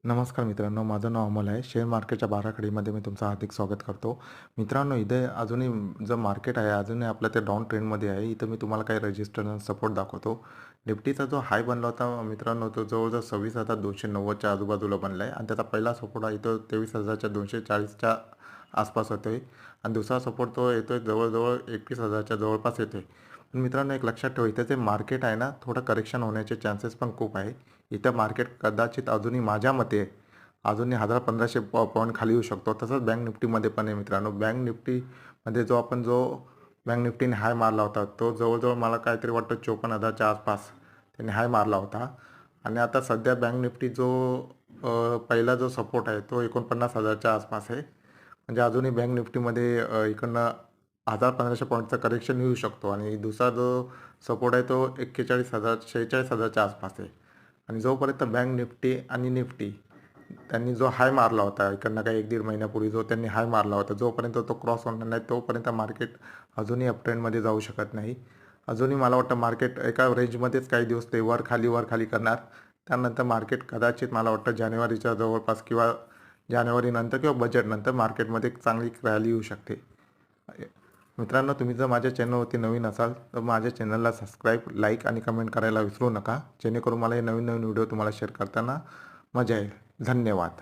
नमस्कार मित्रांनो, माझं नाव अमोल आहे. शेअर मार्केटच्या बाराखडीमध्ये मी तुमचं हार्दिक स्वागत करतो. मित्रांनो, इथे अजूनही जो मार्केट आहे, अजूनही आपलं ते डाऊन ट्रेंडमध्ये आहे. इथं मी तुम्हाला काही रेजिस्टन्स सपोर्ट दाखवतो. निफ्टीचा जो हाय बनला होता मित्रांनो, तो जवळजवळ 26,290च्या आजूबाजूला बनला आहे आणि त्याचा पहिला सपोर्ट आहे तो 23,240च्या आसपास होतो आहे आणि दुसरा सपोर्ट तो येतो आहे जवळजवळ 21,000च्या जवळपास येतो आहे. पण मित्रांनो, एक लक्षात ठेवा, इथं जे मार्केट आहे ना, थोडं करेक्शन होण्याचे चान्सेस पण खूप आहे. इथं मार्केट कदाचित अजूनही माझ्या मते अजूनही 1,000-1,500 पॉईंट खाली येऊ शकतो. तसंच बँक निफ्टीमध्ये पण आहे मित्रांनो. बँक निफ्टीमध्ये जो बँक निफ्टीने हाय मारला होता तो जवळजवळ मला काहीतरी वाटतं 54,000च्या आसपास त्याने हाय मारला होता आणि आता सध्या बँक निफ्टी जो पहिला जो सपोर्ट आहे तो 49,000च्या आसपास आहे. म्हणजे अजूनही बँक निफ्टीमध्ये इकडनं 1,000-1,500 पॉईंटचं करेक्शन येऊ शकतो आणि दुसरा जो सपोर्ट आहे तो 41,000 46,000च्या आसपास आहे. आणि जोपर्यंत बँक निफ्टी आणि निफ्टी त्यांनी जो हाय मारला होता इकडनं काही 1-1.5 महिन्यापूर्वी जो त्यांनी हाय मारला होता, जोपर्यंत तो क्रॉस होणार नाही तोपर्यंत मार्केट अजूनही अपट्रेंडमध्ये जाऊ शकत नाही. अजूनही मला वाटतं मार्केट एका रेंजमध्येच काही दिवस ते वर खाली करणार. त्यानंतर मार्केट कदाचित मला वाटतं जानेवारीच्या जवळपास किंवा जानेवारीनंतर किंवा बजेटनंतर मार्केटमध्ये एक चांगली रॅली येऊ शकते. मित्रांनो, तुम्ही जर माझ्या चॅनलवरती नवीन असाल तर माझ्या चॅनलला सबस्क्राईब, लाईक आणि कमेंट करायला विसरू नका, जेणेकरून मला हे नवीन नवीन व्हिडिओ तुम्हाला शेअर करताना मजा येईल. धन्यवाद.